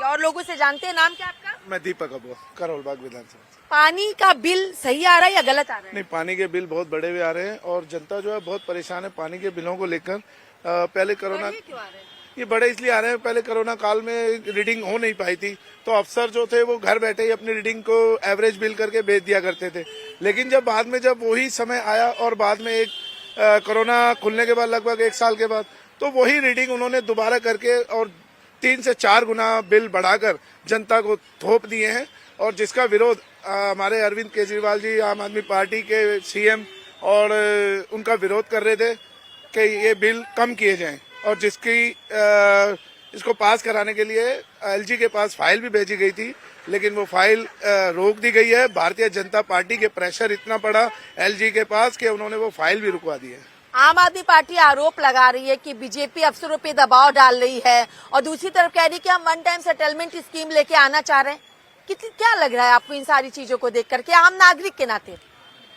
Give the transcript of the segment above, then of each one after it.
अच्छा, और लोगों से जानते हैं, नाम क्या आपका? मैं दीपक अबू, करोलबाग विधानसभा। पानी का बिल सही आ रहा है या गलत आ रहा है? नहीं, पानी के बिल बहुत बड़े हुए आ रहे हैं और जनता जो है बहुत परेशान है पानी के बिलों को लेकर। पहले कोरोना ये क्यों आ रहे हैं? ये बड़े इसलिए आ रहे हैं, पहले कोरोना काल में रीडिंग हो नहीं पाई थी तो अफसर जो थे वो घर बैठे ही अपनी रीडिंग को एवरेज बिल करके भेज दिया करते थे। लेकिन जब वही समय आया और बाद में कोरोना खुलने के बाद लगभग 1 साल के बाद तो वही रीडिंग उन्होंने दोबारा करके और 3 से 4 गुना बिल बढ़ाकर जनता को थोप दिए हैं। और जिसका विरोध हमारे अरविंद केजरीवाल जी आम आदमी पार्टी के सीएम और उनका विरोध कर रहे थे कि ये बिल कम किए जाएं। और इसको पास कराने के लिए एलजी के पास फाइल भी भेजी गई थी, लेकिन वो फाइल रोक दी गई है। भारतीय जनता पार्टी के प्रेशर इतना पड़ा एलजी के पास कि उन्होंने वो फाइल भी रुकवा दी है। आम आदमी पार्टी आरोप लगा रही है कि बीजेपी अफसरों पे दबाव डाल रही है और दूसरी तरफ कह रही है कि हम वन टाइम सेटलमेंट स्कीम लेके आना चाह रहे हैं। क्या लग रहा है आपको इन सारी चीजों को देख करके आम नागरिक के नाते?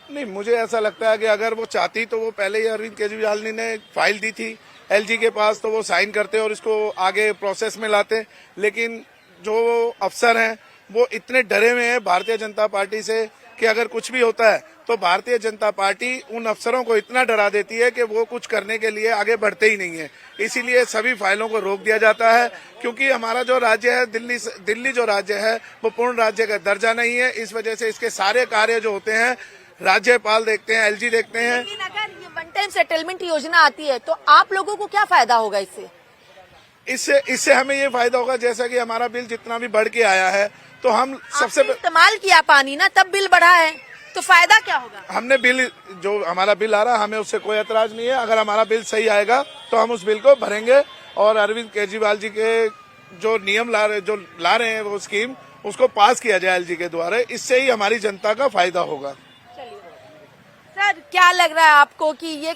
नहीं, मुझे ऐसा लगता है कि अगर वो चाहती तो वो पहले ही अरविंद केजरीवाल ने फाइल दी थी एलजी के पास, तो वो साइन करते और इसको आगे प्रोसेस में लाते। लेकिन जो अफसर हैं वो इतने डरे हुए हैं भारतीय जनता पार्टी से कि अगर कुछ भी होता है तो भारतीय जनता पार्टी उन अफसरों को इतना डरा देती है कि वो कुछ करने के लिए आगे बढ़ते ही नहीं है। इसीलिए सभी फाइलों को रोक दिया जाता है, क्योंकि हमारा जो राज्य है दिल्ली जो राज्य है वो पूर्ण राज्य का दर्जा नहीं है। इस वजह से इसके सारे कार्य जो होते हैं राज्यपाल देखते हैं, एलजी देखते हैं। लेकिन अगर ये वन टाइम सेटलमेंट योजना आती है तो आप लोगों को क्या फायदा होगा इससे हमें ये फायदा होगा, जैसा कि हमारा बिल जितना भी बढ़ के आया है तो हम सबसे इस्तेमाल किया पानी ना, तब बिल बढ़ा है, तो फायदा क्या होगा? हमने बिल जो हमारा बिल आ रहा है हमें उससे कोई एतराज नहीं है। अगर हमारा बिल सही आएगा तो हम उस बिल को भरेंगे और अरविंद केजरीवाल जी के जो नियम ला रहे हैं वो स्कीम उसको पास किया जाए एलजी के द्वारा। इससे ही हमारी जनता का फायदा होगा। सर, क्या लग रहा है आपको कि ये